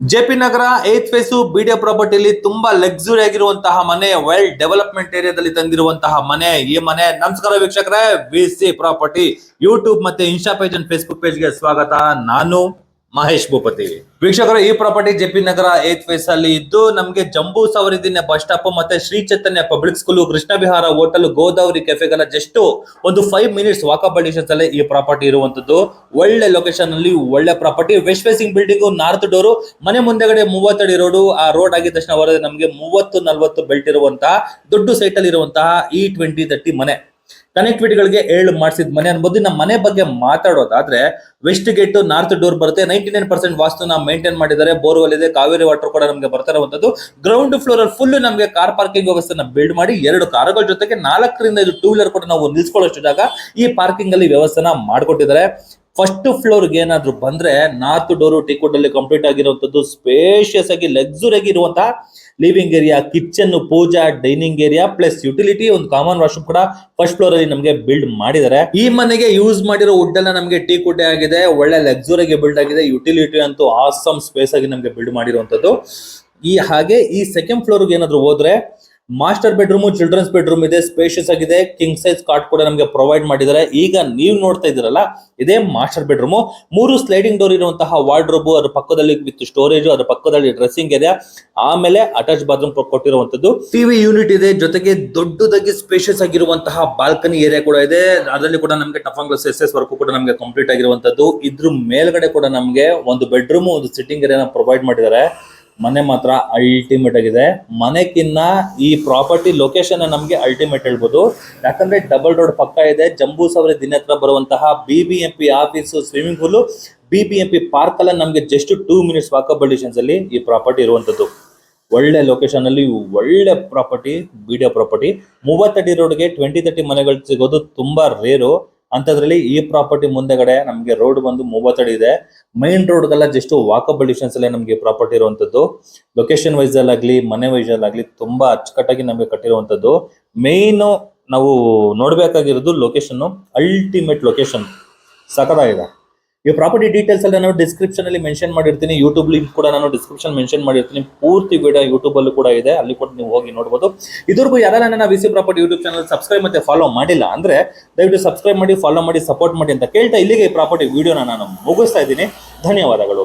JP ನಗರ 8th face BDA ಪ್ರಾಪರ್ಟಿಲಿ ತುಂಬಾ luxury ಆಗಿರುವಂತಹ ಮನೆ, ವೆಲ್ ಡೆವಲಪ್ಮೆಂಟ್ ಏರಿಯಾದಲ್ಲಿ ತಂದಿರುವಂತಹ ಮನೆ. ಈ ಮನೆ ನಮಸ್ಕಾರ ವೀಕ್ಷಕರೇ, ವಿಸಿ ಪ್ರಾಪರ್ಟಿ ಯೂಟ್ಯೂಬ್ ಮತ್ತೆ ಇನ್ಸ್ಟಾ ಪೇಜ್ ಅಂಡ್ ಫೇಸ್ಬುಕ್ ಪೇಜ್ಗೆ ಸ್ವಾಗತ. ನಾನು ಮಹೇಶ್ ಭೂಪತಿ. ವೀಕ್ಷಕರು, ಈ ಪ್ರಾಪರ್ಟಿ ಜೆಪಿ ನಗರ 8th ಫೇಸ್ ಅಲ್ಲಿ ಇದ್ದು ನಮಗೆ ಜಂಬೂ ಸವರಿದಿನ್ಯ ಬಸ್ ಸ್ಟಾಪ್ ಮತ್ತೆ ಶ್ರೀ ಚೈತನ್ಯ ಪಬ್ಲಿಕ್ ಸ್ಕೂಲ್, ಕೃಷ್ಣ ವಿಹಾರ ಹೋಟೆಲ್, ಗೋದಾವರಿ ಕೆಫೆಗೆಲ್ಲ ಜಸ್ಟ್ ಒಂದು 5 ಮಿನಿಟ್ಸ್ ವಾಕಬಲ್ ಡಿಸ್ಟೆನ್ಸ್ ಅಲ್ಲೇ ಈ ಪ್ರಾಪರ್ಟಿ ಇರುವಂತದ್ದು. ಒಳ್ಳೆ ಲೊಕೇಶನ್ ಅಲ್ಲಿ ಒಳ್ಳೆ property, west facing building, north door, ಮನೆ ಮುಂದೆಗಡೆ 30 ಅಡಿ ರೋಡ್. ಆ ರೋಡ್ ಆಗಿದ ತಕ್ಷಣ ಹೊರಗೆ ನಮಗೆ 30-40 ಬೆಲ್ಟ್ ಇರುವಂತಹ ದೊಡ್ಡ ಸೈಟ್ ಅಲ್ಲಿ ಇರುವಂತಹ E20-30 ಮನೆ. ಕನೆಕ್ಟಿವಿಟಿಗಳಿಗೆ 7 ಮಾಡಿಸಿದ ಮನೆ ಅನ್ಬೋದು. ನಮ್ಮ ಮನೆ ಬಗ್ಗೆ ಮಾತಾಡೋದಾದ್ರೆ, ವೆಸ್ಟ್ ಗೇಟ್ ನಾರ್ತ್ ಡೋರ್ ಬರುತ್ತೆ. 99% ವಾಸ್ತುನ ಮೇಂಟೈನ್ ಮಾಡಿದ್ದಾರೆ. ಬೋರ್ವೆಲ್ ಇದೆ, ಕಾವೇರಿ ವಾಟರ್ ಕೂಡ ನಮಗೆ ಬರ್ತಾ ಇರುವಂತದ್ದು. ಗ್ರೌಂಡ್ ಫ್ಲೋರ್ ಅಲ್ಲಿ ಫುಲ್ ನಮಗೆ ಕಾರ್ ಪಾರ್ಕಿಂಗ್ ವ್ಯವಸ್ಥೆನ ಬಿಲ್ಡ್ ಮಾಡಿ 2 ಕಾರುಗಳ ಜೊತೆಗೆ 4ರಿಂದ 5 ಟೂ ವೀಲರ್ ಕೂಡ ನಾವು ನಿಲ್ಸ್ಕೊಳ್ಳೋಷ್ಟು ಜಾಗ ಈ ಪಾರ್ಕಿಂಗ್ ಅಲ್ಲಿ ವ್ಯವಸ್ಥೆನ ಮಾಡ್ಕೊಟ್ಟಿದ್ದಾರೆ. ಫಸ್ಟ್ ಫ್ಲೋರ್ಗೆ ಏನಾದ್ರು ಬಂದ್ರೆ ನಾರ್ತ್ ಡೋರ್ ಟೀಕ್ವುಡ್ ಅಲ್ಲಿ ಕಂಪ್ಲೀಟ್ ಆಗಿರುವಂತದ್ದು, ಸ್ಪೇಷಿಯಸ್ ಆಗಿ ಲಕ್ಸುರಿ ಆಗಿ ಇರುವಂತಹ ಲಿವಿಂಗ್ ಏರಿಯಾ, ಕಿಚನ್, ಪೂಜಾ, ಡೈನಿಂಗ್ ಏರಿಯಾ ಪ್ಲಸ್ ಯುಟಿಲಿಟಿ, ಒಂದು ಕಾಮನ್ ವಾಶ್ರೂಮ್ ಕೂಡ ಫಸ್ಟ್ ಫ್ಲೋರ್ ಅಲ್ಲಿ ನಮಗೆ ಬಿಲ್ಡ್ ಮಾಡಿದ್ದಾರೆ. ಈ ಮನೆಗೆ ಯೂಸ್ ಮಾಡಿರೋ ವುಡ್ ಎಲ್ಲ ನಮಗೆ ಟೀಕ್ವುಡ್ ಆಗಿದೆ, ಒಳ್ಳೆ ಲಕ್ಸುರಿ ಆಗಿ ಬಿಲ್ಡ್ ಆಗಿದೆ. ಯುಟಿಲಿಟಿ ಅಂತೂ ಆಸಮ್ ಸ್ಪೇಸ್ ಆಗಿ ನಮಗೆ ಬಿಲ್ಡ್ ಮಾಡಿರುವಂತದ್ದು. ಹಾಗೆ ಈ ಸೆಕೆಂಡ್ ಫ್ಲೋರ್ಗೆ ಏನಾದ್ರು ಹೋದ್ರೆ ಮಾಸ್ಟರ್ ಬೆಡ್ರೂಮ್, ಚಿಲ್ಡ್ರನ್ಸ್ ಬೆಡ್ರೂಮ್ ಇದೆ, ಸ್ಪೇಷಿಯಸ್ ಆಗಿದೆ. ಕಿಂಗ್ ಸೈಜ್ ಕಾಟ್ ಕೂಡ ನಮಗೆ ಪ್ರೊವೈಡ್ ಮಾಡಿದ್ದಾರೆ. ಈಗ ನೀವು ನೋಡ್ತಾ ಇದ್ದೀರಲ್ಲ, ಇದೇ ಮಾಸ್ಟರ್ ಬೆಡ್ರೂಮ್. 3 ಸ್ಲೈಡಿಂಗ್ ಡೋರ್ ಇರುವಂತಹ ವಾರ್ಡ್ರೋಬ್, ಅದರ ಪಕ್ಕದಲ್ಲಿ ವಿತ್ ಸ್ಟೋರೇಜ್, ಅದರ ಪಕ್ಕದಲ್ಲಿ ಡ್ರೆಸ್ಸಿಂಗ್ ಏರಿಯಾ, ಆಮೇಲೆ ಅಟ್ಯಾಚ್ ಬಾತ್ರೂಮ್ ಕೊಟ್ಟಿರುವಂತದ್ದು. ಟಿವಿ ಯೂನಿಟ್ ಇದೆ, ಜೊತೆಗೆ ದೊಡ್ಡದಾಗಿ ಸ್ಪೇಷಿಯಸ್ ಆಗಿರುವಂತಹ ಬಾಲ್ಕನಿ ಏರಿಯಾ ಕೂಡ ಇದೆ. ಅದರಲ್ಲಿ ಕೂಡ ನಮಗೆ ಟಫಂಗ್ ಎಸ್ ವರ್ಕ್ ಕೂಡ ನಮಗೆ ಕಂಪ್ಲೀಟ್ ಆಗಿರುವಂತದ್ದು. ಇದ್ರ ಮೇಲ್ಗಡೆ ಕೂಡ ನಮಗೆ ಒಂದು ಬೆಡ್ರೂಮ್, ಒಂದು ಸಿಟ್ಟಿಂಗ್ ಏರಿಯಾನ ಪ್ರೊವೈಡ್ ಮಾಡಿದ್ದಾರೆ. ಮನೆ ಮಾತ್ರ ಅಲ್ಟಿಮೇಟ್ ಆಗಿದೆ. ಮನೆಗಿನ್ನ ಈ ಪ್ರಾಪರ್ಟಿ ಲೊಕೇಶನ್ ನಮಗೆ ಅಲ್ಟಿಮೇಟ್ ಹೇಳ್ಬೋದು. ಯಾಕಂದ್ರೆ ಡಬಲ್ ರೋಡ್ ಪಕ್ಕ ಇದೆ. ಜಂಬೂ ಸವರಿ ದಿನ ಹತ್ರ ಬರುವಂತಹ BBMP office, swimming pool, BBMP park ಎಲ್ಲ ನಮಗೆ ಜಸ್ಟ್ 2 ಮಿನಿಟ್ಸ್ ವಾಕಬಲ್ ಡಿಸ್ಟೆನ್ಸ್ ಅಲ್ಲಿ ಈ ಪ್ರಾಪರ್ಟಿ ಇರುವಂತದ್ದು. ಒಳ್ಳೆ ಲೊಕೇಶನ್ ಅಲ್ಲಿ ಒಳ್ಳೆ ಪ್ರಾಪರ್ಟಿ, ಬಿಡಿಎ ಪ್ರಾಪರ್ಟಿ. 30 ಅಡಿ ರೋಡ್ಗೆ 20-30 ಮನೆಗಳು ಸಿಗೋದು ತುಂಬಾ ರೇರು. ಅಂತದ್ರಲ್ಲಿ ಈ ಪ್ರಾಪರ್ಟಿ ಮುಂದೆಗಡೆ ನಮಗೆ ರೋಡ್ ಬಂದು 30 ಅಡಿ ಇದೆ. ಮೈನ್ ರೋಡ್ಗೆಲ್ಲ ಜಸ್ಟ್ ವಾಕಬಲ್ ಡಿಸ್ಟೆನ್ಸ್ ಅಲ್ಲೇ ನಮಗೆ ಪ್ರಾಪರ್ಟಿ ಇರುವಂತದ್ದು. ಲೊಕೇಶನ್ ವೈಸ್ ಅಲ್ಲಾಗ್ಲಿ, ಮನೆ ವೈಸ್ ಅಲ್ಲಾಗ್ಲಿ ತುಂಬಾ ಅಚ್ಚುಕಟ್ಟಾಗಿ ನಮಗೆ ಕಟ್ಟಿರುವಂತದ್ದು. ಮೇನ್ ನಾವು ನೋಡ್ಬೇಕಾಗಿರೋದು ಲೊಕೇಶನ್, ಅಲ್ಟಿಮೇಟ್ ಲೊಕೇಶನ್ ಸಖತ್ತಾಗಿದೆ. ಈ ಪ್ರಾಪರ್ಟಿ ಡೀಟೇಲ್ಸ್ ಎಲ್ಲ ನಾನು ಡಿಸ್ಕ್ರಿಪ್ಷನ್ ಅಲ್ಲಿ ಮೆನ್ಷನ್ ಮಾಡಿರ್ತೀನಿ. ಯೂಟ್ಯೂಬ್ ಲಿಂಕ್ ಕೂಡ ನಾನು ಡಿಸ್ಕ್ರಿಪ್ಷನ್ ಮೆನ್ಷನ್ ಮಾಡಿರ್ತೀನಿ. ಪೂರ್ತಿ ವಿಡಿಯೋ ಯೂಟ್ಯೂಬ್ ಅಲ್ಲೂ ಕೂಡ ಇದೆ, ಅಲ್ಲಿ ಕೂಡ ನೀವು ಹೋಗಿ ನೋಡಬಹುದು. ಇದ್ರಿಗೂ ಯಾರೆಲ್ಲ ನನ್ನ VC property YouTube channel subscribe ಮತ್ತೆ ಫಾಲೋ ಮಾಡಿಲ್ಲ ಅಂದ್ರೆ ದಯವಿಟ್ಟು ಸಬ್ಸ್ಕ್ರೈಬ್ ಮಾಡಿ, ಫಾಲೋ ಮಾಡಿ, ಸಪೋರ್ಟ್ ಮಾಡಿ ಅಂತ ಕೇಳ್ತಾ ಇಲ್ಲಿಗೆ ಈ ಪ್ರಾಪರ್ಟಿ ವಿಡಿಯೋನ ನಾನು ಮುಗಿಸ್ತಾ ಇದ್ದೀನಿ. ಧನ್ಯವಾದಗಳು.